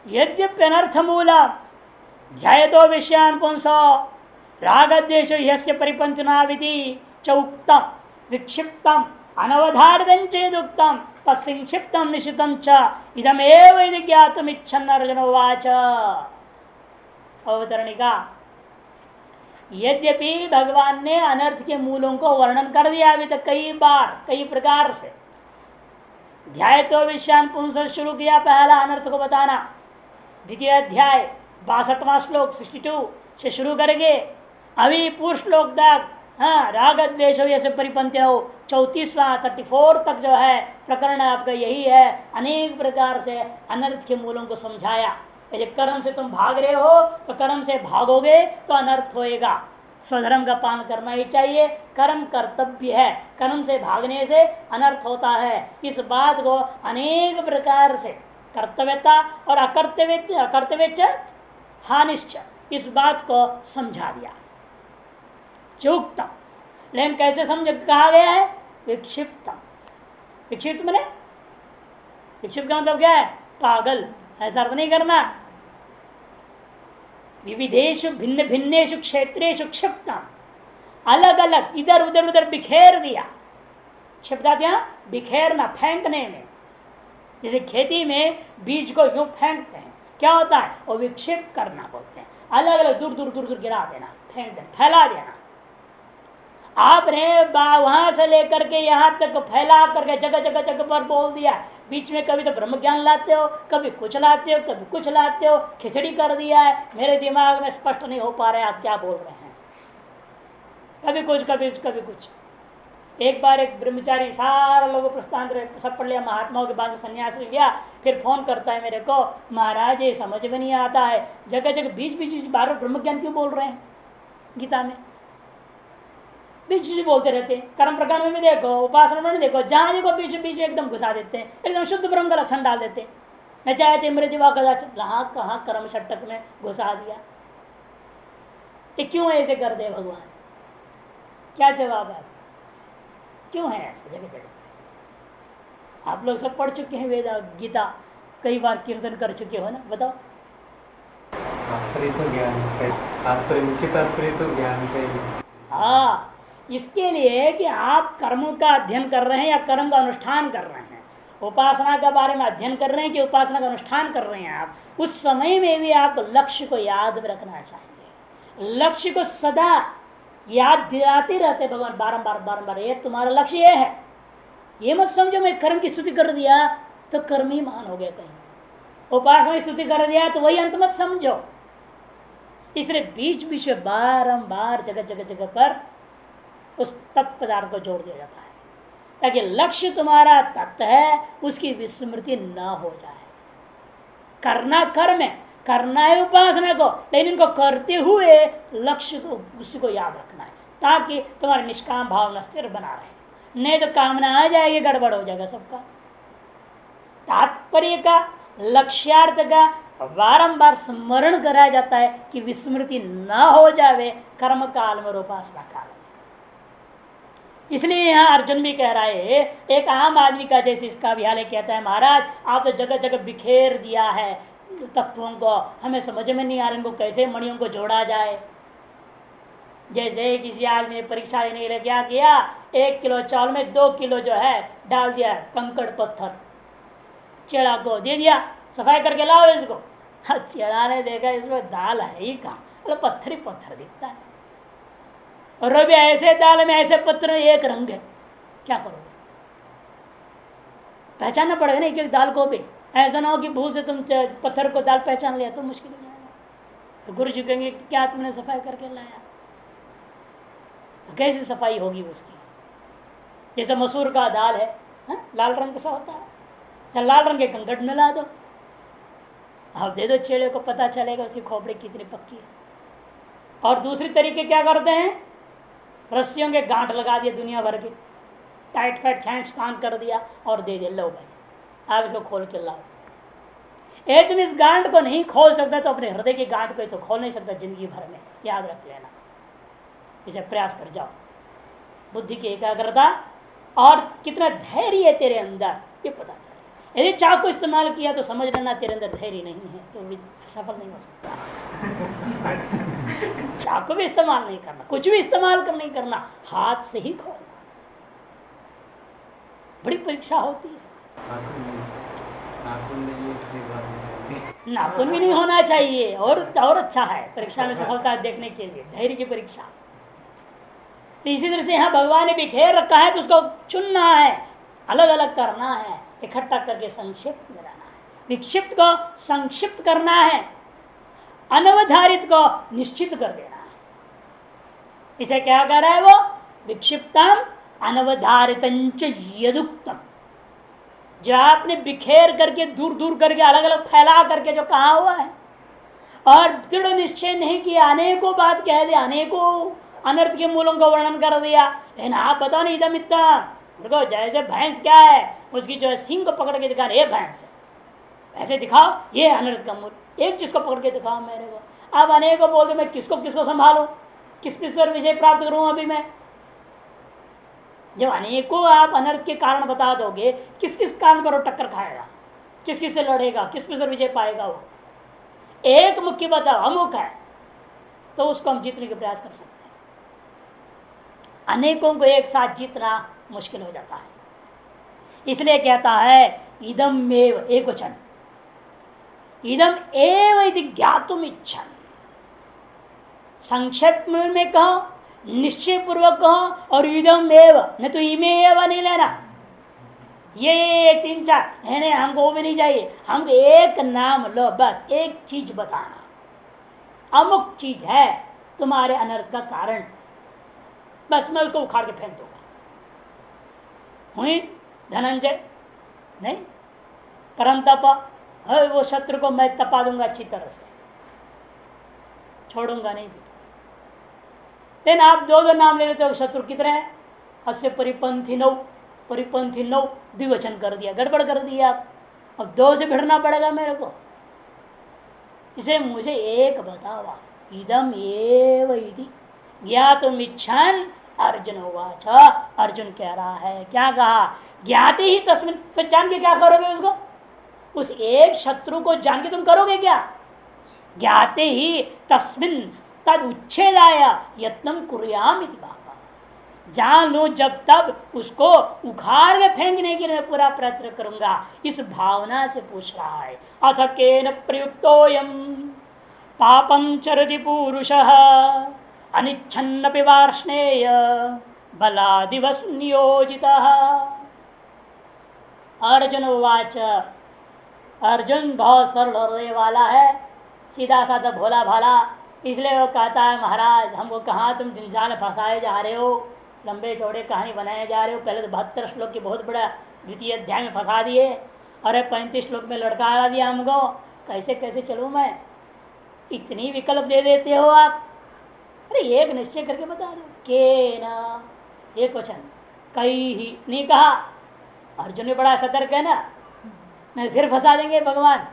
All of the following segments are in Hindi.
यद्यप्यनर्थ मूल ध्यायतो विषयान पुंसो रागद्वेष यस्य परिपंचनाविति चौक्तम विक्षिप्तम अनवधारितं चेदुक्तम तत्संक्षिप्तम निशितम च इदमेव यदि ज्ञातुमिच्छन् अर्जुन उवाच। अवतरणिका यद्यपि भगवान ने अनर्थ के मूलों को वर्णन कर दिया अभी तक कई बार कई प्रकार से। ध्यायतो विषयान पुंस शुरू किया पहला अनर्थ को बताना, द्वितीय अध्याय 62वां श्लोक 62 से शुरू करके अभी पूर्व श्लोक तक राग द्वेष से परिपंथ हो 34वां 34 तक जो है प्रकरण आपका यही है। अनेक प्रकार से अनर्थ के मूलों को समझाया। यदि कर्म से तुम भाग रहे हो तो कर्म से भागोगे तो अनर्थ होएगा। स्वधर्म का पालन करना ही चाहिए, कर्म कर्तव्य है, कर्म से भागने से अनर्थ होता है। इस बात को अनेक प्रकार से कर्तव्यता और अकर्तव्य हानिश्च इस बात को समझा दिया। चूक्तम लेकिन कैसे समझ कहा गया है? विक्षिप्तम। विक्षिप्त मैंने विक्षिप्त का मतलब क्या है? पागल। ऐसा अर्थ नहीं करना। विविधेषु भिन्न भिन्नेषु क्षेत्रेषु क्षिप्तम, अलग अलग इधर उधर उधर बिखेर दिया। क्षिप्ता क्या? बिखेरना, फेंकने में। जैसे खेती में बीज को यूं फेंकते हैं, क्या होता है? वो विक्षिप्त करना बोलते हैं। अलग अलग दूर दूर दूर दूर गिरा देना, फेंक देना, फैला देना। आपने वहां से लेकर के यहां तक फैला करके जगह जगह जगह पर बोल दिया। बीच में कभी तो ब्रह्म ज्ञान लाते हो, कभी कुछ लाते हो, कभी कुछ लाते हो, खिचड़ी कर दिया है। मेरे दिमाग में स्पष्ट नहीं हो पा रहे आप क्या बोल रहे हैं। कभी कुछ कभी कभी कुछ। एक बार एक ब्रह्मचारी सारा लोगों प्रस्थान सब पढ़ लिया, महात्माओं के बाद संन्यास लिया, फिर फोन करता है मेरे को, महाराज ये समझ में नहीं आता है, जगह जगह बीच बीच बार ब्रह्म ज्ञान क्यों बोल रहे हैं गीता में? बीच बीच बोलते रहते हैं। कर्म प्रकरण में भी देखो, उपासना में देखो, जहां देखो बीच बीच एकदम घुसा देते हैं, एकदम शुद्ध ब्रह्म का लक्षण डाल देते हैं। न चाहते मृदिवा कदाच कहाँ कर्म षटक में घुसा दिया। ये क्यों ऐसे कर दे भगवान? क्या जवाब है? क्यों है ऐसा जगह जगह? आप लोग सब पढ़ चुके हैं वेद गीता, कई बार कीर्तन कर चुके हो ना, बताओ। हाँ, इसके लिए कि आप कर्म का अध्ययन कर रहे हैं या कर्म का अनुष्ठान कर रहे हैं, उपासना के बारे में अध्ययन कर रहे हैं कि उपासना का अनुष्ठान कर रहे हैं आप, उस समय में भी आप लक्ष्य को याद रखना चाहिए। लक्ष्य को सदा याद दिलाते रहते भगवान बारंबार बारंबार, ये तुम्हारा लक्ष्य ये है। ये मत समझो मैं कर्म की स्तुति कर दिया तो कर्म ही मान हो गया, कहीं उपासना की स्तुति कर दिया तो वही अंत मत समझो। इसलिए बीच बीच में बारंबार जगह जगह जगह पर उस तत्पदार्थ को जोड़ दिया जाता है, ताकि लक्ष्य तुम्हारा तत्व है उसकी विस्मृति न हो जाए। करना कर्म है, करना है उपासना को, लेकिन इनको करते हुए लक्ष्य को उसी को याद रखना है, ताकि तुम्हारा निष्काम भावना स्थिर बना रहे। नहीं तो कामना आ जाएगी, गड़बड़ हो जाएगा सबका। तात्पर्य का, लक्ष्यार्थ का बारंबार स्मरण कराया जाता है कि विस्मृति न हो जावे कर्म काल में और उपासना काल में। इसलिए यहाँ अर्जुन भी कह रहा है, एक आम आदमी का जैसे इसका विहालय कहता है, महाराज आप तो जगह जगह बिखेर दिया है तत्वों को, हमें समझ में नहीं आ रहा इनको कैसे मणियों को जोड़ा जाए। जैसे किसी आदमी ने परीक्षा देने के लिए क्या किया, 1 किलो चावल में 2 किलो जो है डाल दिया कंकड़ पत्थर, चेड़ा को दे दिया, सफाई करके लाओ इसको। चेड़ा ने देखा इसमें दाल है ही कहाँ, मतलब पत्थर ही पत्थर दिखता है। और अभी ऐसे दाल में ऐसे पत्थर में एक रंग है, क्या करोगे? पहचानना पड़ेगा ना एक एक दाल को भी। ऐसा ना हो कि भूल से तुम पत्थर को दाल पहचान लिया तो मुश्किल हो जाएगा। तो गुरु जी कहेंगे क्या तुमने सफाई करके लाया? तो कैसी सफाई होगी उसकी? जैसे मसूर का दाल है, लाल रंग कैसा होता है, लाल रंग के कंकड़ मिला दो, अब दे दो चेड़े को, पता चलेगा उसकी खोपड़ी कितनी पक्की है। और दूसरी तरीके क्या करते हैं, रस्सियों के गांठ लगा दिए दुनिया भर के, टाइट फाइट खींच तान कर दिया और दे दिया, लो भाई आप इसको खोल के लाओ। तुम इस गांठ को नहीं खोल सकता तो अपने हृदय की गांठ को तो खोल नहीं सकता जिंदगी भर में, याद रख लेना। इसे प्रयास कर जाओ, बुद्धि की एकाग्रता और कितना धैर्य है तेरे अंदर ये पता चले। यदि चाकू इस्तेमाल किया तो समझ लेना तेरे अंदर धैर्य नहीं है, तो भी सफल नहीं हो सकता। चाकू भी इस्तेमाल नहीं करना, कुछ भी इस्तेमाल नहीं करना, हाथ से ही खोलना। बड़ी परीक्षा होती है। नाखून भी नहीं होना चाहिए, और अच्छा है परीक्षा में सफलता देखने के लिए, धैर्य की परीक्षा। तो इसी तरह से यहाँ भगवान ने बिखेर रखा है, तो उसको चुनना है, अलग अलग करना है, इकट्ठा करके संक्षिप्त में लाना है। विक्षिप्त को संक्षिप्त करना है, अनवधारित को निश्चित कर देना है। इसे क्या कह रहा है वो? विक्षिप्तम अनवधारित यदुक्तम। जो आपने बिखेर करके दूर दूर करके अलग अलग फैला करके जो कहा हुआ है और दृढ़ निश्चय नहीं किया, अनेकों बात कह दिया, अनेकों अनर्थ के मूलों का वर्णन कर दिया, लेकिन आप बताओ नहीं इदम इतना। देखो जैसे भैंस क्या है, उसकी जो है सिंह को पकड़ के दिखा, ये भैंस है, ऐसे दिखाओ ये अनर्थ का मूल, एक चीज को पकड़ के दिखाओ मेरे को। अब अनेकों बोलते मैं किसको किसको संभालू, किस किस पर विजय प्राप्त करूं अभी मैं। जब अनेकों आप अनर्थ के कारण बता दोगे, किस किस कारण पर वो टक्कर खाएगा, किस किस से लड़ेगा, किस किस से विजय पाएगा वो। एक मुख्य बताओ अमुक है, तो उसको हम जीतने का प्रयास कर सकते हैं। अनेकों को एक साथ जीतना मुश्किल हो जाता है। इसलिए कहता है इदम एव, एक वचन, इदम एव यदि ज्ञातुम इच्छन। संक्षेप में कहो, निश्चय पूर्वक कहो, और इदम एव, न तो इमे एव नहीं लेना, ये 3-4 है, हमको वो भी नहीं चाहिए, हमको एक नाम लो बस, एक चीज बताना, अमुक चीज है तुम्हारे अनर्थ का कारण, बस मैं उसको उखाड़ के फेंक दूंगा। हुई धनंजय? नहीं, परम तप है वो, शत्रु को मैं तपा दूंगा अच्छी तरह से, छोड़ूंगा नहीं। लेकिन आप दो नाम ले लेते हो, शत्रु कितने हैं? अस्य परिपंथी 9, परिपंथी 9 द्विवचन कर दिया, गड़बड़ कर दिया आप। अब 2 से भिड़ना पड़ेगा मेरे को, इसे मुझे एक बतावा, इदम एव इति ज्ञातुम इच्छन अर्जुन उवाच। अर्जुन कह रहा है, क्या कहा? ज्ञाते ही तस्मिन, तो जान के क्या करोगे उसको? उस एक शत्रु को जान के तुम करोगे क्या? ज्ञाते ही तस्मिन तद उच्छेदाय यत्नम कुर्याम इति भावा। जान लो जब तब उसको उखाड़ के फेंकने के लिए मैं पूरा प्रयत्न करूंगा, इस भावना से पूछ रहा है। अथ केन प्रयुक्तोयम पापम चरति पुरुषः अनिच्छन्नपि वार्ष्णेय बलादिवस् नियोजितः। अर्जुन उवाच। अर्जुन बहुत सरल हृदय वाला है, सीधा साधा भोला भाला, इसलिए वो कहता है महाराज हमको कहाँ तुम जंजाल में फंसाए जा रहे हो, लंबे चौड़े कहानी बनाए जा रहे हो। पहले तो 72 श्लोक की बहुत बड़ा द्वितीय अध्याय में फंसा दिए, और 35 श्लोक में लड़का दिया हमको, कैसे कैसे चलूँ मैं, इतनी विकल्प दे देते हो आप। अरे एक निश्चय करके बता दो, के ना, एक क्वेश्चन, कई ही नहीं कहा। अर्जुन भी बड़ा सतर्क है ना, नहीं फिर फंसा देंगे भगवान।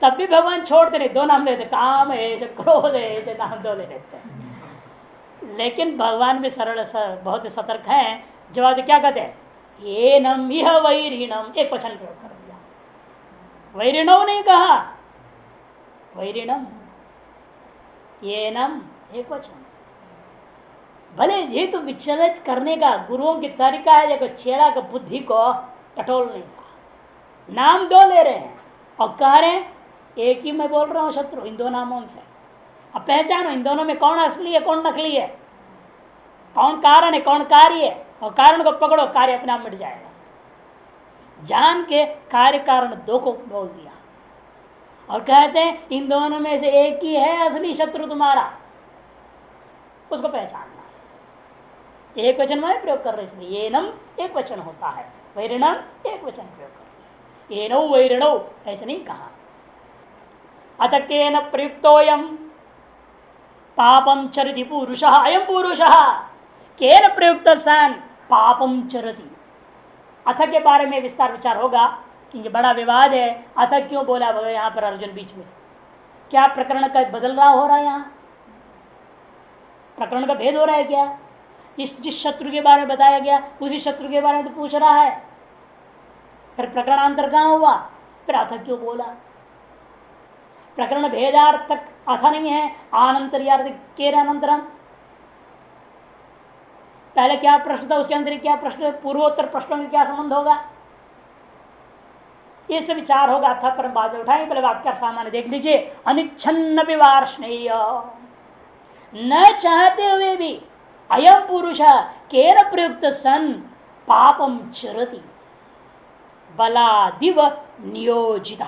तब भी भगवान छोड़ते नहीं, 2 नाम लेते, काम है क्रोध है, नाम 2 ले लेते हैं। लेकिन भगवान भी सरल बहुत सतर्क है, जवाब क्या कहते हैं? ये नम यह वैरिणम, एक वचन प्रयोग कर दिया, वैरिणव नहीं कहा, वैरिणम ये नम एक वचन। भले ये तो विचलित करने का गुरुओं की तरीका है, देखो चेड़ा का बुद्धि को टटोलने का। नाम 2 ले रहे हैं और कह रहे हैं एक ही मैं बोल रहा हूं शत्रु, इन 2 नामों से। अब पहचानो इन दोनों में कौन असली है कौन नकली है, कौन कारण है कौन कार्य है, और कारण को पकड़ो, कार्य अपने आप मिट जाएगा। जान के कार्य कारण 2 को बोल दिया और कहते हैं इन दोनों में से एक ही है असली शत्रु तुम्हारा, उसको पहचानना। एक वचन में प्रयोग कर रहे, इसलिए ये नम एक वचन होता है, वैरिणम एक वचन प्रयोग कर रहे, ये नौ वैरिणौ ऐसे नहीं कहा। अत केन प्रयुक्तोयम पापम चरति पुरुषः, अयम पुरुषः केन प्रयुक्त सन पापम चरति। अथ के बारे में विस्तार विचार होगा, क्योंकि बड़ा विवाद है। अथ क्यों बोला यहाँ पर अर्जुन बीच में? क्या प्रकरण का बदल रहा हो रहा है, यहाँ प्रकरण का भेद हो रहा है क्या? जिस शत्रु के बारे में बताया गया उसी शत्रु के बारे में तो पूछ रहा है। फिर प्रकरणांतर कहां हुआ, फिर अथ क्यों बोला। प्रकरण भेदार्थक अथ नहीं है, आनंतर्यार्थ के अनंतरम। पहले क्या प्रश्न था, उसके अंदर क्या प्रश्न, पूर्वोत्तर प्रश्नों में क्या संबंध होगा, इससे विचार होगा था, पर बाद में उठाएंगे। पहले वाक्य सामान्य देख लीजिए। अनिच्छन्न विवार्ष्णेय, न चाहते हुए भी अयम पुरुष केन प्रयुक्त सन पापम चरति बलादिव नियोजित,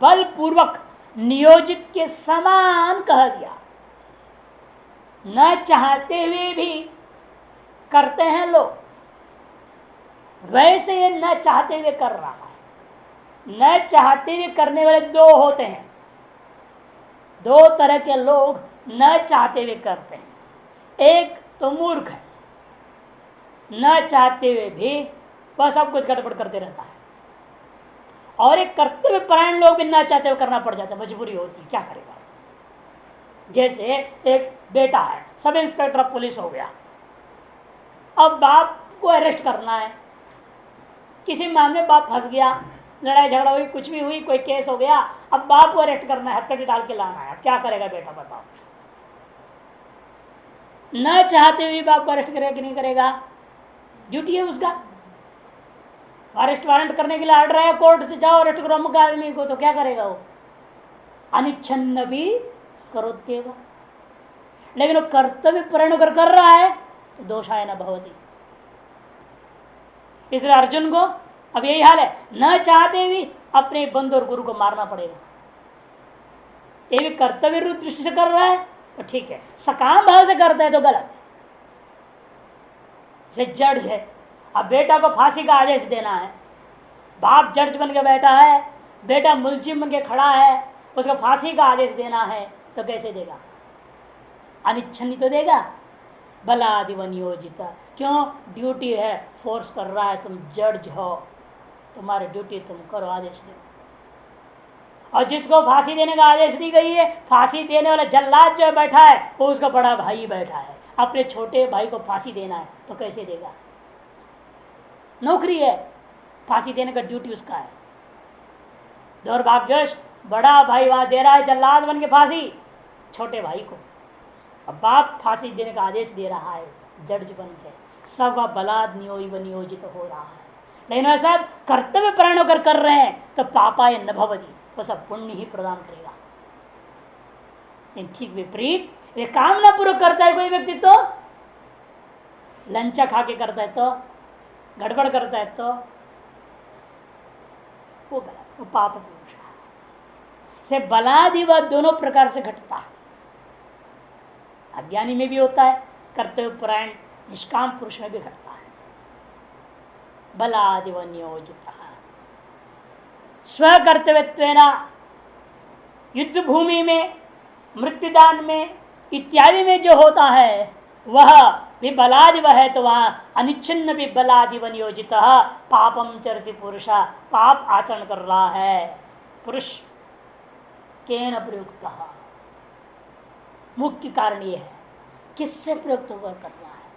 बलपूर्वक नियोजित के समान कह दिया। न चाहते हुए भी करते हैं लोग, वैसे ये न चाहते हुए कर रहा है। न चाहते हुए करने वाले दो होते हैं, दो तरह के लोग न चाहते हुए करते हैं। एक तो मूर्ख है, न चाहते हुए भी वह सब कुछ गड़बड़ करते रहता है, और एक कर्तव्य परायण लोग भी न चाहते हुए करना पड़ जाता है, मजबूरी होती है, क्या करेगा। जैसे एक बेटा है, सब इंस्पेक्टर ऑफ पुलिस हो गया, अब बाप को अरेस्ट करना है, किसी मामले बाप फंस गया, लड़ाई झगड़ा हुई, कुछ भी हुई, कोई केस हो गया, अब बाप को अरेस्ट करना है, हथकड़ी डाल के लाना है, क्या करेगा बेटा बताओ। न चाहते हुए बाप को अरेस्ट करेगा कि नहीं करेगा, ड्यूटी है उसका। अरेस्ट वारंट करने के लिए ऑर्डर आया कोर्ट से, जाओ अरेस्ट करो अमुक आदमी को, तो क्या करेगा वो, अनिच्छन्न भी करोत्येव। लेकिन वो कर्तव्य परायण होकर कर रहा है तो दोषाय न भवति। इसलिए अर्जुन को अब यही हाल है, न चाहते भी अपने बंधु और गुरु को मारना पड़ेगा। ये भी कर्तव्य रूप दृष्टि से कर रहा है तो ठीक है, सकाम भाव से करता है तो गलत है। जज है, अब बेटा को फांसी का आदेश देना है, बाप जज बन के बैठा है, बेटा मुलजिम बन के खड़ा है, उसको फांसी का आदेश देना है तो कैसे देगा, अनिच्छन्नी तो देगा। बलादिव नियोजित, क्यों, ड्यूटी है, फोर्स कर रहा है, तुम जज हो, तुम्हारी ड्यूटी तुम करो, आदेश दो। और जिसको फांसी देने का आदेश दी गई है, फांसी देने वाला जल्लाद जो बैठा है वो उसका बड़ा भाई बैठा है, अपने छोटे भाई को फांसी देना है तो कैसे देगा, नौकरी है, फांसी देने का ड्यूटी उसका है। दुर्भाग्यवश बड़ा भाई वहां दे रहा है जल्लाद बन के फांसी छोटे भाई को, अब बाप फांसी देने का आदेश दे रहा है जज बन के, सब बलाद नियोजित हो रहा है। लेकिन वह सब कर्तव्य परायण होकर कर रहे हैं तो पापाय न भवति, वो सब पुण्य ही प्रदान करेगा। ठीक विपरीत ये कामना पूर्वक करता है कोई व्यक्ति तो, लंचा खा के करता है तो, गड़बड़ करता है तो वो गलत, वो पाप पुरुष से बलादि व दोनों प्रकार से घटता है। अज्ञानी में भी होता है, कर्तव्य परायण निष्काम पुरुष में भी घटता है। बलादिव नियोजित स्वकर्तव्यत्वेन युद्ध भूमि में, मृत्युदान में इत्यादि में जो होता है वह भी बलादिव है, तो वह अनिच्छिन्न भी बलादिव नियोजित पापम चरति पुरुष, पाप आचरण कर रहा है पुरुष। केन प्रयुक्त, मुख्य कारण यह है किससे प्रयुक्त होकर कर रहा है।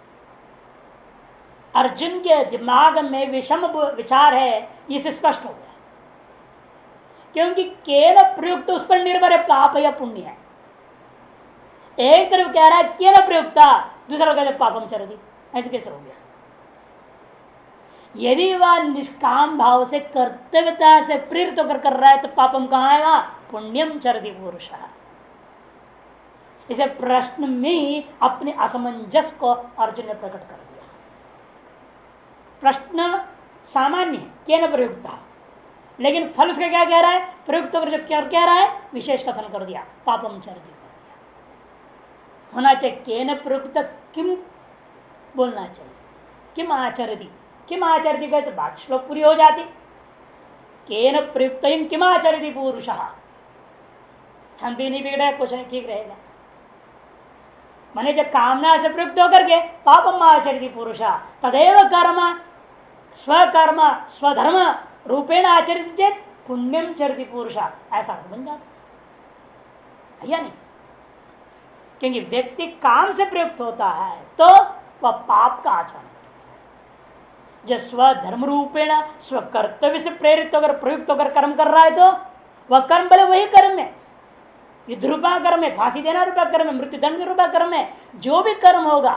अर्जुन के दिमाग में विषम विचार है, इसे स्पष्ट हो गया, क्योंकि केन प्रयुक्त उस पर निर्भर है, पाप या पुण्य है। एक तरफ कह रहा है केन प्रयुक्ता, दूसरा कहते पापम चरति, ऐसे कैसे हो गया। यदि वह निष्काम भाव से कर्तव्यता से प्रेरित होकर कर रहा है तो पापम कहाँ है, वहां पुण्यम चरति पुरुष। इसे प्रश्न में ही अपने असमंजस को अर्जुन ने प्रकट कर दिया। प्रश्न सामान्य है केन प्रयुक्ता, लेकिन फल उसका क्या कह रहा है, प्रयुक्त होकर जो क्या कह रहा है विशेष कथन कर दिया, पापम चरति होना चाहिए। केन प्रयुक्त किम बोलना चाहिए, किम आचरति, किम आचरति कहते तो बात श्लोक पूरी हो जाती। केन प्रयुक्त किम आचरति पुरुष, छंद भी नहीं बिगड़ा, कुछ नहीं, ठीक रहेगा। माने जब कामना से प्रयुक्त होकर के पापम आचरति पुरुष, तदेव कर्म स्वकर्म स्वधर्म रूपेण आचरित चेत पुण्यम चरति पुरुष, ऐसा बन जाता या नहीं। क्योंकि व्यक्ति काम से प्रयुक्त होता है तो वह पाप का आचरण करता है, जो स्वधर्म रूपेण स्व कर्तव्य से प्रेरित होकर प्रयुक्त होकर कर्म कर रहा है तो वह कर्म भले वही कर्म है, युद्ध रूपा कर्म है, फांसी देना रूपा कर्म है, मृत्यु दंड रूपा कर्म है, जो भी कर्म होगा,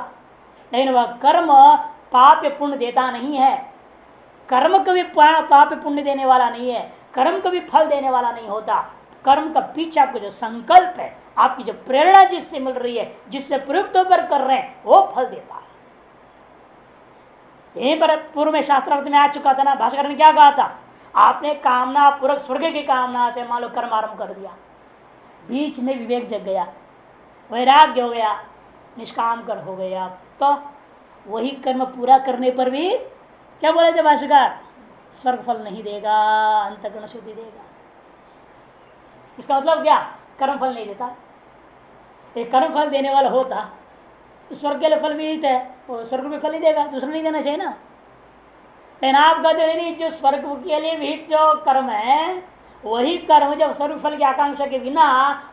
लेकिन वह कर्म पाप या पुण्य देता नहीं है। कर्म कभी पाप पुण्य देने वाला नहीं है, कर्म कभी फल देने वाला नहीं होता। कर्म का पीछे आपको जो संकल्प है, आपकी जो प्रेरणा जिससे मिल रही है, जिससे प्रयुक्त होकर कर रहे हैं, वो फल देता है। यहीं पर पूर्व में शास्त्रार्थ में आ चुका था ना, भास्कर ने क्या कहा था, आपने कामना पूर्वक स्वर्ग की कामना से मान लो कर्म आरंभ कर दिया, बीच में विवेक जग गया, वैराग्य हो गया, निष्काम कर हो गया, तो वही कर्म पूरा करने पर भी क्या बोले थे भाष्यकार, स्वर्ग फल नहीं देगा, अंतःकरण शुद्धि देगा। इसका मतलब क्या, कर्म फल नहीं देता। एक कर्म फल देने वाला होता तो स्वर्ग के लिए फल भी है, वो स्वर्ग में फल नहीं देगा, दूसरा नहीं देना चाहिए ना। लेकिन आप कहते नहीं, जो स्वर्ग के लिए भी जो कर्म है वही कर्म जब स्वर्ग फल की आकांक्षा के बिना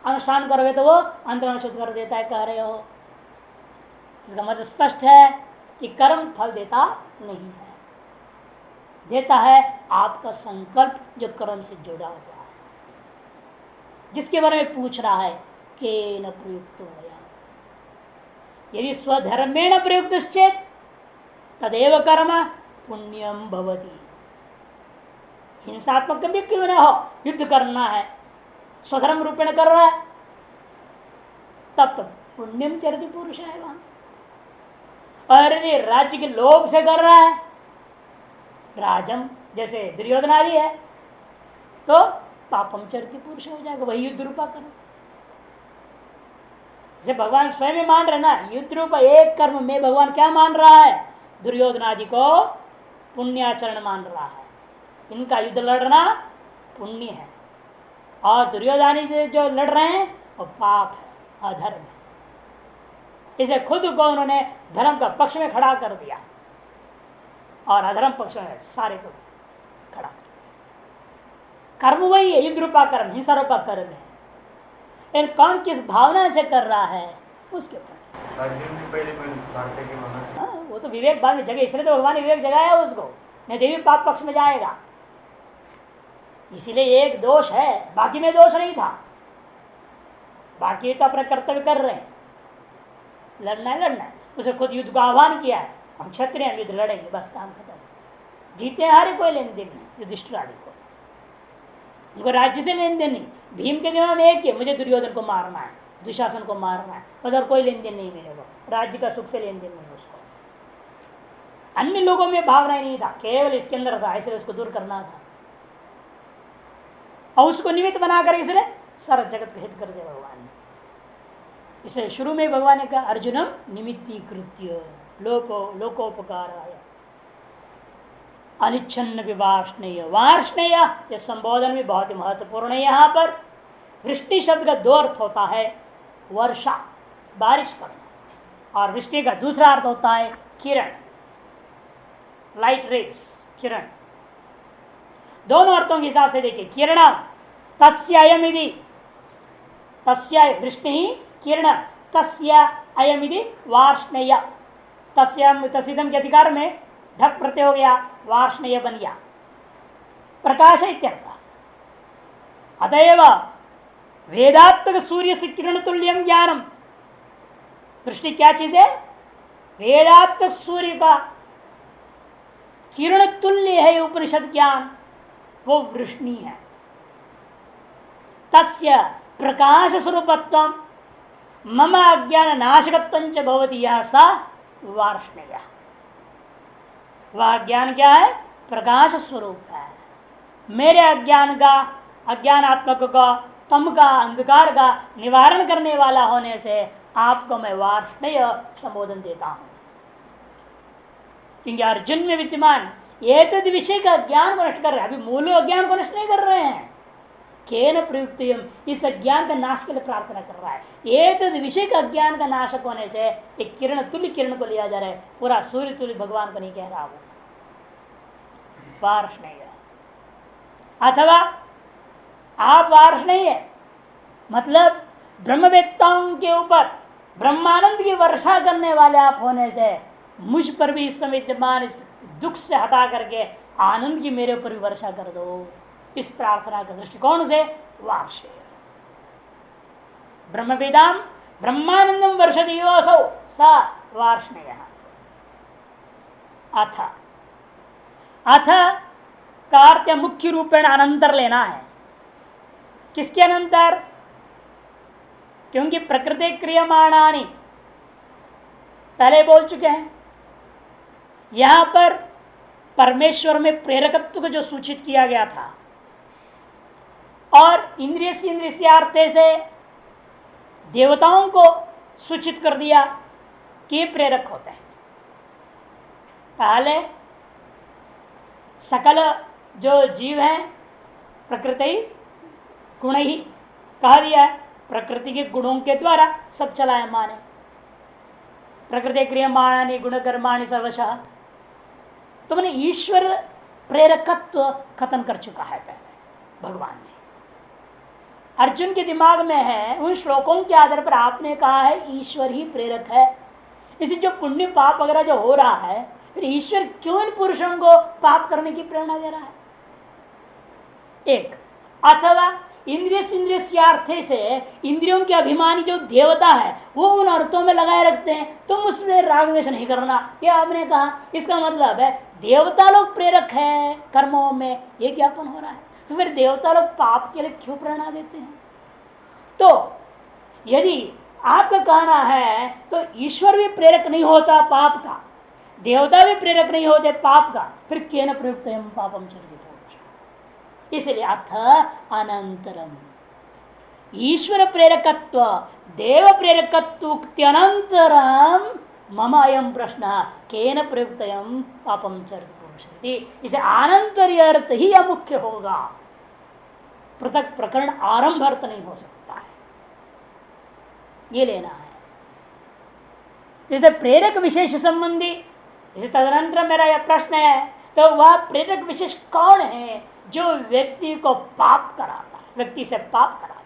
अनुष्ठान करोगे तो वो अंतःकरण शुद्ध कर देता है, कह रहे हो। इसका मतलब स्पष्ट है कि कर्म फल देता नहीं है, देता है आपका संकल्प जो कर्म से जुड़ा हुआ है, जिसके बारे में पूछ रहा है केन प्रयुक्त होया। यदि स्वधर्मेण प्रयुक्त चेत तदेव कर्म पुण्यम भवति। हिंसात्मक भी क्यों न हो, युद्ध करना है, स्वधर्म रूपेण कर रहा है, तब तो पुण्यम चरति पुरुष है वहां। और यदि राज्य के लोभ से कर रहा है, राजम जैसे दुर्योधन आदि है, तो पापम चरति पुरुष हो जाएगा, वही युद्ध रूपा कर्म। जैसे भगवान स्वयं में मान रहे ना, युद्ध रूप एक कर्म में भगवान क्या मान रहा है, दुर्योधन आदि को पुण्याचरण मान रहा है। इनका युद्ध लड़ना पुण्य है, और दुर्योधन से जो लड़ रहे हैं वो पाप है, अधर्म है। इसे खुद को उन्होंने धर्म का पक्ष में खड़ा कर दिया और अधर्म पक्ष में सारे को खड़ा कर दिया। कर्म वही है, युद्ध रूपा कर्म, हिंसा रूपा कर्म है, इन कौन किस भावना से कर रहा है उसके ऊपर। वो तो विवेक बाद में जगह, इसलिए तो भगवान ने विवेक जगाया उसको, नहीं देवी पाप पक्ष में जाएगा। इसीलिए एक दोष है, बाकी में दोष नहीं था, बाकी तो अपना कर्तव्य कर रहे हैं, लड़ना है लड़ना है। उसे खुद युद्ध का आह्वान किया है, हम क्षत्रिय युद्ध लड़ेंगे, बस काम खत्म। जीते हारे कोई लेन देन नहीं युधिष्ठिर आदि को, उनको राज्य से लेन देन नहीं। भीम के दिमाग में एक है, मुझे दुर्योधन को मारना है, दुशासन को मारना है, बस, और कोई लेन देन नहीं मेरे को, राज्य का सुख से लेन देन नहीं उसको। अन्य लोगों में भावना नहीं था, केवल इसके अंदर था, इसलिए उसको दूर करना था, और उसको निमित्त बनाकर इसलिए सारा जगत का हित कर दिया भगवान ने। इसे शुरू में भगवान ने कहा, अर्जुनम निमित्तीकृत्य लोकोपकाराय अनिच्छन्न विवार्ष्णेय। वार्ष्णेय यह संबोधन भी बहुत ही महत्वपूर्ण है। यहाँ पर वृष्टि शब्द का दो अर्थ होता है, वर्षा बारिश करना, और वृष्टि का दूसरा अर्थ होता है किरण, लाइट रेस, किरण। दोनों अर्थों के हिसाब से देखिए, किरण तस्य अयम इति, तस्य वृष्टि किरण, तस्य अयम इति वार्ष्णेय। तस्यम के अधिकार में ढक प्रत्यय हो गया, वार्ष्णेय बन गया, प्रकाश इत्यर्थ। अतएव वेदात्मक सूर्य से किरण तुल्यम ज्ञानम। दृष्टि क्या चीज है, वेदात्मक सूर्य का किरण तुल्य है उपनिषद ज्ञान, वो वृष्णि है। तस्य प्रकाश स्वरूपत्वम मम अज्ञान नाशकत्वंच भवति, यह सा वार्ष्णेय। वह ज्ञान क्या है, प्रकाश स्वरूप है, मेरे अज्ञान का, अज्ञानात्मक का, तम का, अंधकार का निवारण करने वाला होने से आपको मैं वार्ष्णेय संबोधन देता हूं। क्योंकि अर्जुन में विद्यमान ये तद विषय का ज्ञान को नष्ट कर रहे हैं, अभी मूल अज्ञान को नष्ट नहीं कर रहे हैं, केन प्रयुक्त इस अज्ञान का नाश के लिए प्रार्थना कर रहा है। ये तद विषय का अज्ञान का नाशक होने से एक किरण तुल्य किरण को लिया जा रहा है, पूरा सूर्य तुल्य भगवान को नहीं कह रहा वो, वार्ष्णेय। अथवा आप वार्ष्णेय मतलब ब्रह्मवेत्ताओं के ऊपर ब्रह्मानंद की वर्षा करने वाले आप होने से मुझ पर भी इस समय विद्यमान इस दुख से हटा करके आनंद की मेरे ऊपर भी वर्षा कर दो। इस प्रार्थना के दृष्टिकोण से वार्षेय ब्रह्मवेदाम ब्रह्मानंदम वर्षति असौ सा वार्ष्णेय। अथ अथ का अर्थ मुख्य रूपेण अनंतर लेना है। किसके अनंतर? क्योंकि प्रकृति क्रियमाणानि पहले बोल चुके हैं। यहां पर परमेश्वर में प्रेरकत्व को जो सूचित किया गया था और इंद्रिय से इंद्रियार्थे से देवताओं को सूचित कर दिया कि प्रेरक होते हैं। पहले सकल जो जीव हैं प्रकृति गुण ही कहा दिया है, प्रकृति के गुणों के द्वारा सब चलायमान है। प्रकृति क्रियमाणानि गुण कर्माणि सर्वशः। तो मैंने ईश्वर प्रेरकत्व खत्म कर चुका है पहले भगवान ने। अर्जुन के दिमाग में है, उन श्लोकों के आधार पर आपने कहा है ईश्वर ही प्रेरक है। इसी जो पुण्य पाप वगैरह जो हो रहा है, फिर ईश्वर क्यों इन पुरुषों को पाप करने की प्रेरणा दे रहा है? एक अथवा इंद्रिय से इंद्रियों के अभिमानी जो देवता है वो उन अर्थों में लगाए रखते हैं, तुम उसमें राग द्वेष नहीं करना, ये आपने कहा। इसका मतलब है देवता लोग प्रेरक है कर्मों में, ये ज्ञापन हो रहा है। तो फिर देवता लोग पाप के लिए क्यों प्रेरणा देते हैं? तो यदि आपका कहना है तो ईश्वर भी प्रेरक नहीं होता पाप का, देवता भी प्रेरक नहीं होते पाप का, फिर केन प्रयुक्त पापम चरित। इसलिए अथ अनंतरम ईश्वर प्रेरकत्व देव प्रेरकत्वनंतरम मम अयम प्रश्न केन प्रयुक्त पापम चरित। इसे आनंतर्य अर्थ ही अमुख्य होगा, पृथक प्रकरण आरंभ अर्थ नहीं हो सकता है, ये लेना है। जैसे प्रेरक विशेष संबंधी, इसे तदनंतर मेरा यह प्रश्न है, तो वह प्रेरक विशेष कौन है जो व्यक्ति को पाप कराता है, व्यक्ति से पाप करा देता है?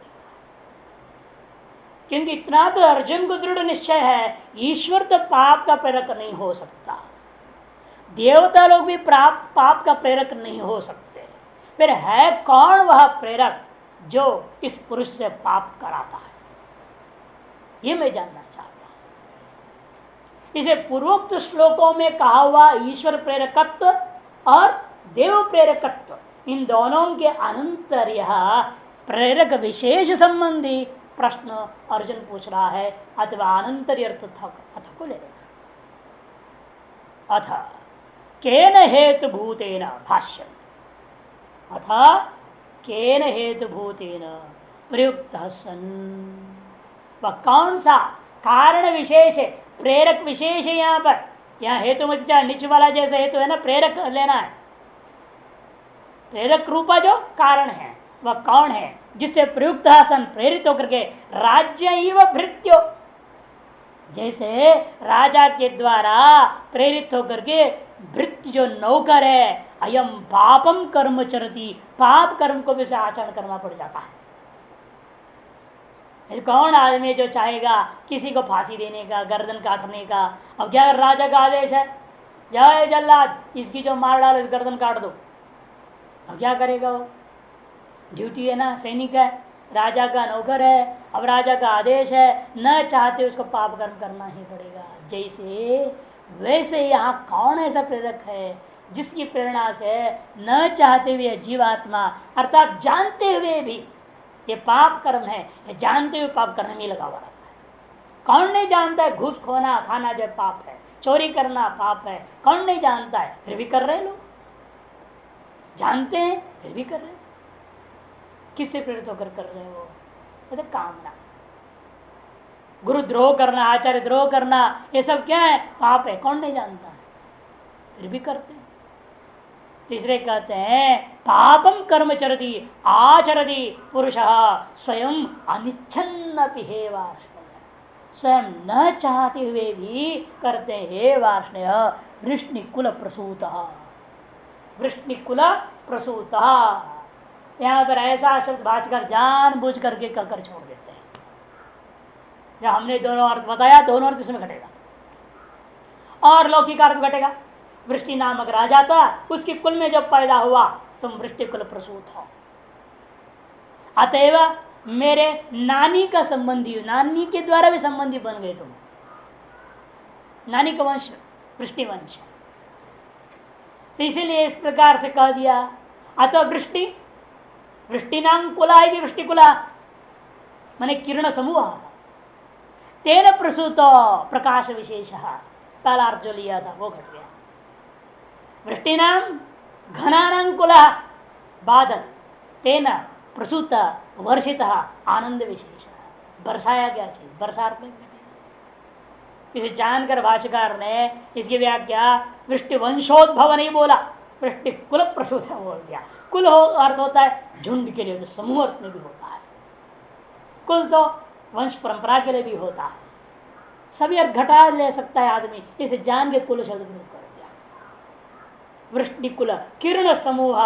क्योंकि इतना तो अर्जुन को दृढ़ निश्चय है, ईश्वर तो पाप का प्रेरक नहीं हो सकता, देवता लोग भी पाप का प्रेरक नहीं हो सकते। फिर है कौन वह प्रेरक जो इस पुरुष से पाप कराता है? ये मैं जानना चाहता हूं। इसे पूर्वोक्त श्लोकों में कहा हुआ ईश्वर प्रेरकत्व और देव प्रेरकत्व, इन दोनों के अनंतर यह प्रेरक विशेष संबंधी प्रश्न अर्जुन पूछ रहा है, अथवा अनंतर अथ को ले अथ केन हेतु भूतेन भाष्य अथ केन हेतु भूतेन प्रयुक्त सन, वह कौन सा कारण विशेष है, प्रेरक विशेष है। यहाँ पर यहाँ हेतु मत नीचे वाला जैसे हेतु है ना, प्रेरक लेना है। प्रेरक रूपा जो कारण है वह कौन है जिससे प्रयुक्त सन प्रेरित होकर के राज्य इव भृत्यो, जैसे राजा के द्वारा प्रेरित होकर के भृत्य जो नौकर है, अयम पापम कर्म चरती, पाप कर्म को भी उसे आचरण करना पड़ जाता है। कौन आदमी जो चाहेगा किसी को फांसी देने का, गर्दन काटने का? अब क्या राजा का आदेश है, जय जल्लाद इसकी जो मार डालो गर्दन काट दो, अब क्या करेगा वो? ड्यूटी है ना, सैनिक है, राजा का नौकर है, अब राजा का आदेश है, न चाहते उसको पाप कर्म करना ही पड़ेगा। जैसे वैसे यहाँ कौन ऐसा प्रेरक है जिसकी प्रेरणा से न चाहते हुए जीवात्मा अर्थात जानते हुए भी ये पाप कर्म है, ये जानते हुए पाप करने में लगा हुआ रहता है। कौन नहीं जानता है घूस खोना खाना जब पाप है, चोरी करना पाप है, कौन नहीं जानता है, फिर भी कर रहे लोग, जानते हैं फिर भी कर रहे हैं। किससे प्रेरित होकर कर रहे हो? तो कामना, गुरुद्रोह करना, आचार्य द्रोह करना, ये सब क्या है? पाप है, कौन नहीं जानता है, फिर भी करते हैं। तीसरे कहते हैं पापम कर्म चरति आचरति पुरुषः स्वयं अनिच्छन्न हे वार्ष्णेय, स्वयं न चाहते हुए भी करते हे वार्ष्णेय। वृष्णिकुल प्रसूतः, वृष्णिकुल प्रसूतः, यहाँ पर ऐसा शब्द भाषकर जान बूझ करके कहकर छोड़ देते हैं। जब हमने दोनों अर्थ बताया, दोनों अर्थ इसमें घटेगा। और लौकिक अर्थ घटेगा। वृष्टि नामक राजा था, उसके कुल में जब पैदा हुआ तुम वृष्टि कुल प्रसूत हो। अतएव मेरे नानी का संबंधी, नानी के द्वारा भी संबंधी बन गए तुम। नानी का वंश वृष्टि वंश, तो इसीलिए इस प्रकार से कह दिया। अतः वृष्टि, वृष्टि नाम कुला है, वृष्टि कुला माने किरण समूह, तेन प्रसूत प्रकाश विशेष, पहला अर्थ जो लिया था वो घट गया। वृष्टि नाम घनानां कुला बादल, तेन प्रसूत वर्षित आनंद विशेष, बरसाया गया चीज, बरसात में। इसे जानकर भाष्यकार ने इसकी व्याख्या वृष्टि वंशोद्भव नहीं बोला, वृष्टि कुल प्रसूत बोल दिया। कुल हो अर्थ होता है झुंड के लिए, तो समूह अर्थ में भी होता है। कुल तो वंश परंपरा के लिए भी होता है, सभी अर्थ घटा ले सकता है आदमी, इसे जान के कुल शब्द प्रयोग कर दिया। वृष्टि कुल किरण समूह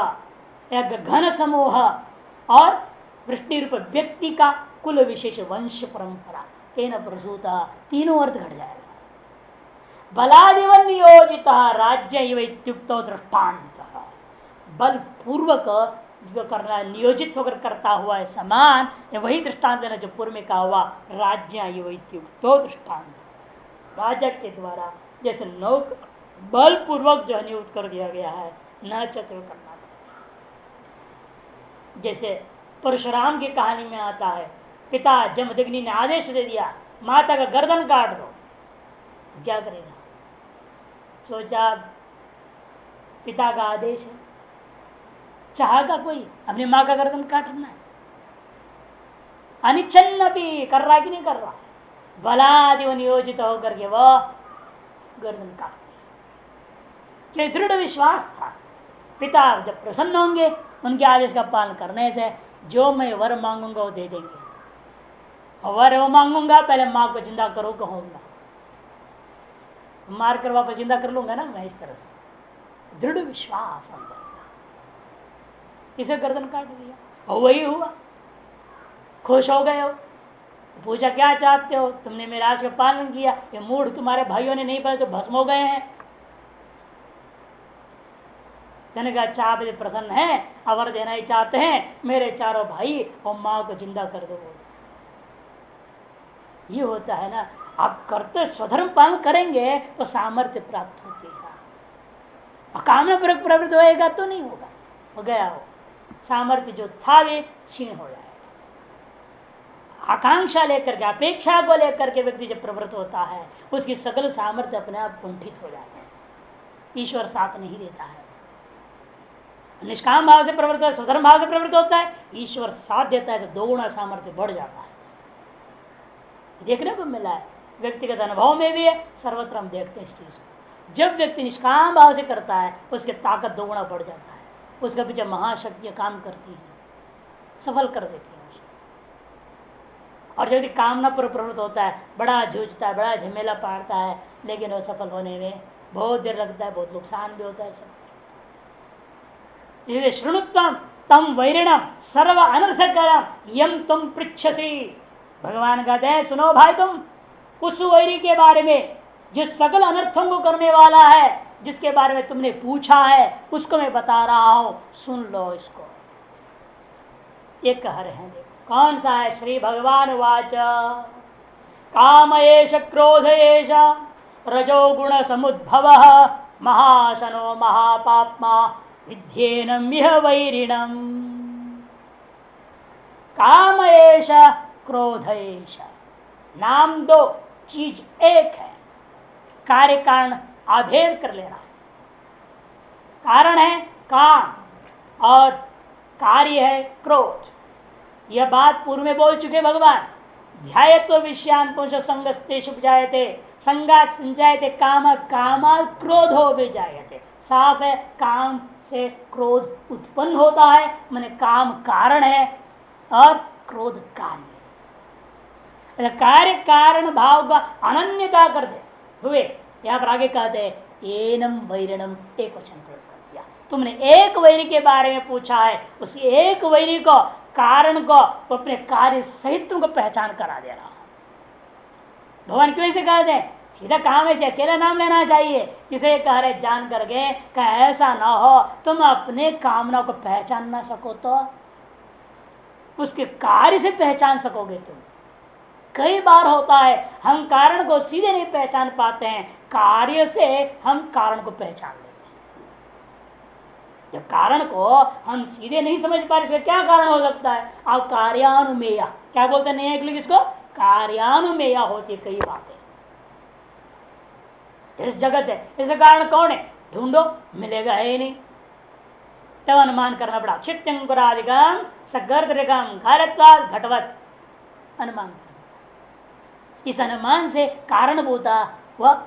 या घन समूह और वृष्टि रूप व्यक्ति का कुल विशेष वंश परंपरा, तेन प्रसूता, तीनों अर्थ घट जाएगा। बलादिवन नियोजित राज्य इत्युक्तो दृष्टांत, बल पूर्वक जो करना नियोजित होकर करता हुआ है समान, या वही दृष्टांत लेना जो पूर्व में कहा हुआ राज्य इत्युक्तो दृष्टांत, राजा के द्वारा जैसे नौक बल पूर्वक जो नियुक्त कर दिया गया है, न चक्र करना पड़ता। जैसे परशुराम की कहानी में आता है, पिता जमदग्नि ने आदेश दे दिया माता का गर्दन काट दो, क्या करेगा? सोचा पिता का आदेश है, चाहेगा कोई अपनी माँ का गर्दन काटना है? अनिच्छन्न भी कर रहा कि नहीं कर रहा, बलादिव नियोजित होकर के वह गर्दन काट दिया। दृढ़ विश्वास था पिता जब प्रसन्न होंगे उनके आदेश का पालन करने से जो मैं वर मांगूंगा वो दे देंगे, और वर वो मांगूंगा पहले माँ को जिंदा करो कहूंगा, मार कर वापस जिंदा कर लूंगा ना मैं। इस तरह से दृढ़ विश्वास अंदर, इसे गर्दन काट दिया और वही हुआ। खुश हो गए हो, पूछा क्या चाहते हो? तुमने मेरे आदेश का पालन किया, ये मूढ़ तुम्हारे भाइयों ने नहीं पाया तो भस्म हो गए हैं। कहने का चाह प्रसन्न है, अवर देना ही चाहते हैं, मेरे चारों भाई और माँ को जिंदा कर दो। ये होता है ना, आप करते स्वधर्म पालन करेंगे तो सामर्थ्य प्राप्त होती है। कामना पूर्वक प्रवृत्त होएगा तो नहीं होगा, हो गया हो सामर्थ्य जो था वे क्षीण हो जाएगा। आकांक्षा लेकर के, अपेक्षा को लेकर के व्यक्ति जब प्रवृत्त होता है उसकी सकल सामर्थ्य अपने आप कुंठित हो जाते हैं, ईश्वर साथ नहीं देता है। निष्काम भाव से प्रवृत्त है, स्वधर्म भाव से प्रवृत्त होता है, ईश्वर साथ देता है तो दोगुना सामर्थ्य बढ़ जाता है। देखने को मिला है, व्यक्तिगत अनुभव में भी है, सर्वत्र हम देखते हैं इस चीज को। जब व्यक्ति निष्काम भाव से करता है उसकी ताकत दोगुना बढ़ जाता है, उसके पीछे महाशक्तियां काम करती हैं, सफल कर देती हैं उसको। और जब कामना पर प्रवृत्त होता है, बड़ा जूझता है, बड़ा झमेला पाड़ता है, लेकिन वो सफल होने में बहुत देर लगता है, बहुत नुकसान भी होता है सब। इसलिए शृणुत्वम तम वैरिणम सर्व अनर्थकरम यम तुम पृच्छसी, भगवान कहते हैं सुनो भाई तुम उस वैरी के बारे में जो सकल अनर्थों को करने वाला है, जिसके बारे में तुमने पूछा है उसको मैं बता रहा हूं, सुन लो इसको। ये कह रहे हैं, देखो कौन सा है? श्री भगवान वाच काम एष क्रोध एष रजोगुण समुद्भव महाशनो महापाप्मा विद्येनम इह वैरिणम। काम एष क्रोध एष, नाम दो चीज एक है, कार्य कारण अभेद कर लेना है। कारण है काम और कार्य है क्रोध। यह बात पूर्व में बोल चुके भगवान। ध्यायत्व विषयान पुंस संगस्तेष उपजायते संगात संजायते काम कामाल क्रोध हो भी जायते। साफ है, काम से क्रोध उत्पन्न होता है, माने काम कारण है और क्रोध कार्य। कार्य कारण भाव का अनन्यता कर दे हुए यहाँ पर आगे कहते हैं एनम वैरिणम, एक वचन प्रयोग कर दिया। तुमने एक वैरी के बारे में पूछा है, उस एक वैरी को कारण को अपने कार्य सहित तुमको पहचान करा दे रहा। भगवान क्यों ऐसे कहते हैं? सीधा काम है, अकेला नाम लेना चाहिए। किसे कह रहे जान करके कह ऐसा ना हो तुम अपने कामना को पहचान ना सको तो उसके कार्य से पहचान सकोगे तुम। कई बार होता है हम कारण को सीधे नहीं पहचान पाते हैं, कार्य से हम कारण को पहचान लेते हैं। जब कारण को हम सीधे नहीं समझ पा रहे इसका क्या कारण हो सकता है, आप कार्यानुमेया क्या बोलते हैं नहीं है इसको, कार्यानुमेया होती कई बातें इस जगत है। इसका कारण कौन है, ढूंढो, मिलेगा है ही नहीं, तब अनुमान करना पड़ा। चित्तंकुरादिगम सगर्दृगम घरत्वाद घटवत अनुमान करना। इस अनुमान से कारणभूता वह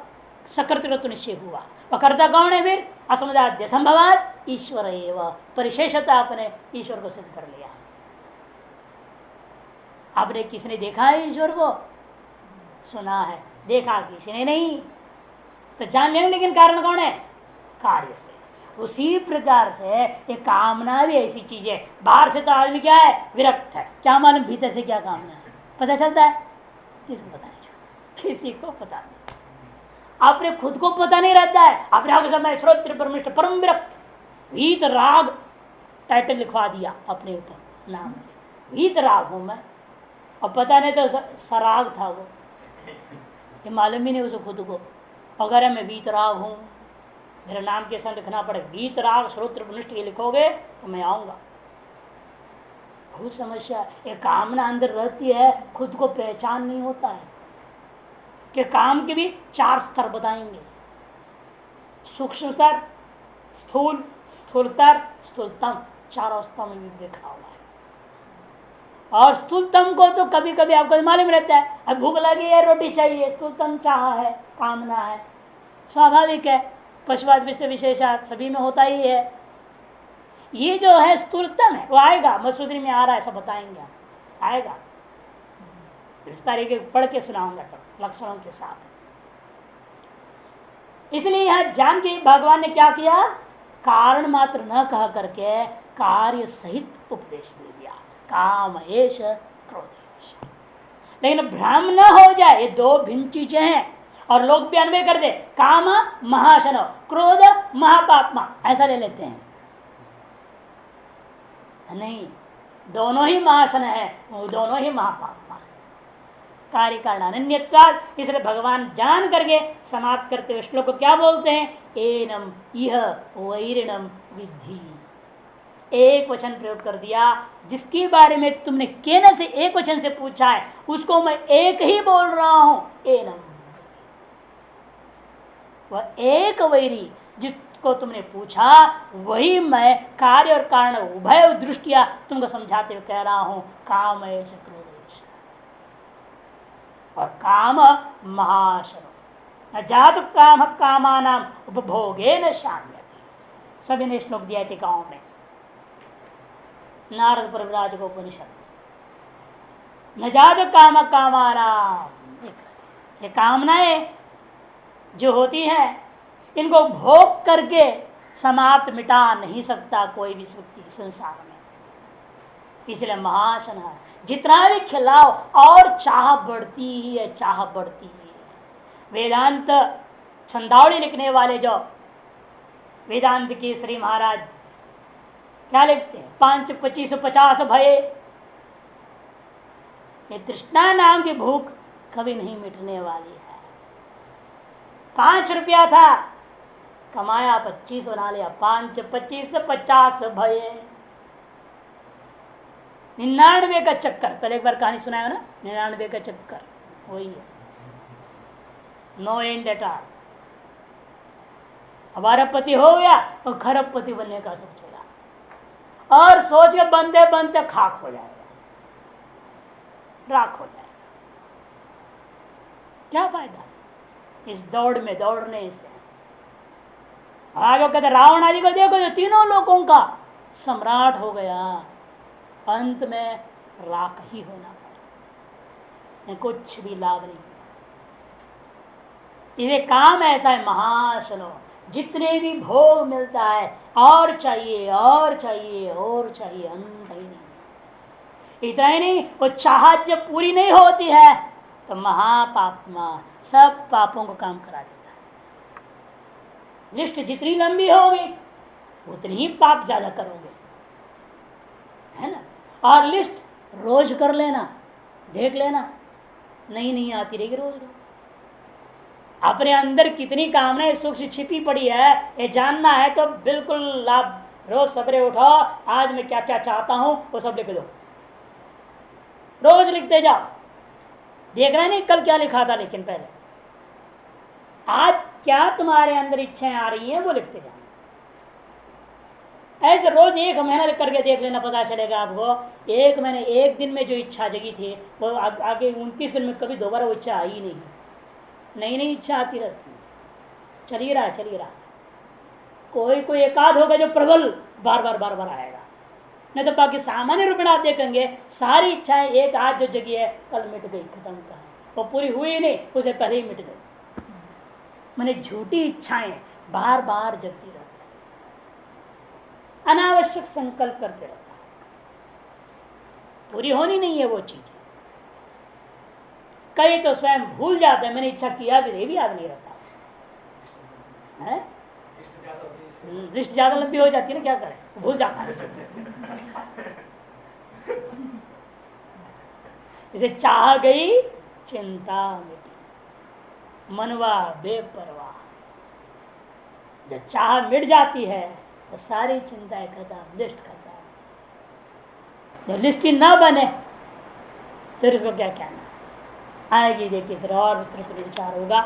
सकर्तृत्व निश्चय हुआ। वह कर्ता कौन है फिर, असमुदाद्य संभवात ईश्वर एवं, परिशेषता अपने ईश्वर को सिद्ध कर लिया। आपने किसने देखा है ईश्वर को, सुना है, देखा किसी ने नहीं, तो जान लेंगे। लेकिन कारण कौन है, कार्य से। उसी प्रकार से ये कामना भी ऐसी चीज है, बाहर से तो आदमी क्या है, विरक्त है, क्या मालूम भीतर से क्या कामना है, पता चलता है किसको पता नहीं, किसी को पता नहीं, आपने खुद को पता नहीं रहता है। आपने आगे समय श्रोत्र परमिष्ट परम विरक्त वीत राग टाइटल लिखवा दिया अपने ऊपर नाम के, वीत राग हूं मैं, और पता नहीं तो सराग था वो, ये मालूम ही नहीं उसे खुद को। अगर मैं वीतराग हूं, मेरे नाम के साथ लिखना पड़े वीतराग श्रोत्र निष्ठ ये लिखोगे तो मैं आऊंगा। बहुत समस्या, ये कामना अंदर रहती है, खुद को पहचान नहीं होता है। कि काम के भी 4 स्तर बताएंगे, सूक्ष्म स्तर, स्थूल, स्थूलतर, स्थूलतम, 4 अवस्था में भी देखा हुआ है। और स्थूलतम को तो कभी कभी आपको मालूम रहता है, अब भूख लगी है रोटी चाहिए, स्थूलतम चाह है, कामना है, स्वाभाविक है, पशुवाद विश्व विशेषात सभी में होता ही है। ये जो है स्थूलतम है वो आएगा, मसूदरी में आ रहा है, सब बताएंगे आएगा, विस्तार के पढ़ के सुनाऊंगा तब लक्षणों के साथ। इसलिए यहां जान के भगवान ने क्या किया, कारण मात्र न कह करके कार्य सहित उपदेश दे दिया, काम एश क्रोधेश। लेकिन भ्रम न हो जाए, ये 2 भिन्न चीजें हैं, और लोग भी अन्वय कर दे, काम महाशनो क्रोध महापात्मा ऐसा ले लेते हैं। नहीं, दोनों ही महाशन है, दोनों ही महापात्मा, कार्य कारण अनन्यत्वाद। इसलिए भगवान जान करके समाप्त करते हुए श्लोक को क्या बोलते हैं, एनम यह वैरिणम विद्धि। एक वचन प्रयोग कर दिया, जिसके बारे में तुमने केन से एक वचन से पूछा है उसको मैं एक ही बोल रहा हूं, एनम। वह एक वैरी जिसको तुमने पूछा वही मैं कार्य और कारण उभय दृष्टिया तुमको समझाते हुए कह रहा हूं, काम एष क्रोधेश। और काम महाशनो न जातु काम कामानाम उपभोगे न शाम्यति। सभी ने श्लोक दिया टीकाओं में, नारद परिव्राजक उपनिषद। न जातु काम कामानाम, ये कामनाएं जो होती है इनको भोग करके समाप्त मिटा नहीं सकता कोई भी व्यक्ति संसार में। इसलिए महाशन है, जितना भी खिलाओ और चाह बढ़ती ही है, चाह बढ़ती ही है। वेदांत छंदावली लिखने वाले जो वेदांत के श्री महाराज क्या लिखते हैं, 5 25 50 भय। ये तृष्णा नाम की भूख कभी नहीं मिटने वाली है। 5 रुपया था, कमाया 25 बना लिया, 5 25 50 भय। 99 का चक्कर, पहले एक बार कहानी सुनाया ना, 99 का चक्कर वही है, नो एंड एट ऑल। हमारा पति हो गया और खरबपति बनने का सोचेगा, और सोच के बनते बनते खाक हो जाएगा, राख हो जाएगा। क्या फायदा इस दौड़ में दौड़ने से। आगे कहते रावण आदि को देखो, जो तीनों लोगों का सम्राट हो गया, अंत में राख ही होना पड़ा, कुछ भी लाभ नहीं। इसे काम ऐसा है महाशनो, जितने भी भोग मिलता है और चाहिए और चाहिए और चाहिए, अंत ही नहीं। इतना ही नहीं, वो चाहत जब पूरी नहीं होती है तो महापापमा सब पापों को काम करा देता है। लिस्ट जितनी लंबी होगी उतनी ही पाप ज्यादा करोगे, है ना। और लिस्ट रोज कर लेना, देख लेना, नहीं आती रहेगी रोज रोज। अपने अंदर कितनी कामनाएं सुख से छिपी पड़ी है ये जानना है तो बिल्कुल आप रोज सवेरे उठो, आज मैं क्या क्या चाहता हूं वो सब लिख दो, रोज लिखते जाओ। देखना नहीं कल क्या लिखा था, लेकिन पहले आज क्या तुम्हारे अंदर इच्छाएं आ रही हैं वो लिखते जाओ। ऐसे रोज 1 महीना करके देख लेना, पता चलेगा आपको 1 महीने 1 दिन में जो इच्छा जगी थी वो आगे 29 दिन में कभी दोबारा वो इच्छा आई नहीं। नई इच्छा आती रहती है, चल ही रहा। कोई एकाध होगा जो प्रबल बार बार आएगा, नहीं तो बाकी सामान्य रूप में आप देखेंगे सारी इच्छाएं एक आज जो जगी है कल मिट गई, खत्म का वो पूरी हुई नहीं, उसे पहले ही मिट गई। मैंने झूठी इच्छाएं बार बार जगती रहती, अनावश्यक संकल्प करते रहता, पूरी होनी नहीं है वो चीज। कई तो स्वयं भूल जाते हैं, मैंने इच्छा किया भी याद नहीं रहता है। लिस्ट ज्यादा लंबी हो जाती है ना, क्या करें, भूल जाता है। इसे चाह गई चिंता मिटी, मनवा बेपरवाह। जब चाह मिट जाती है तो सारी चिंताएं खत्म, लिस्ट खत्म। जब लिस्ट ही ना बने फिर इसको क्या कहना, आएगी देखिए फिर और विस्तृत विचार होगा।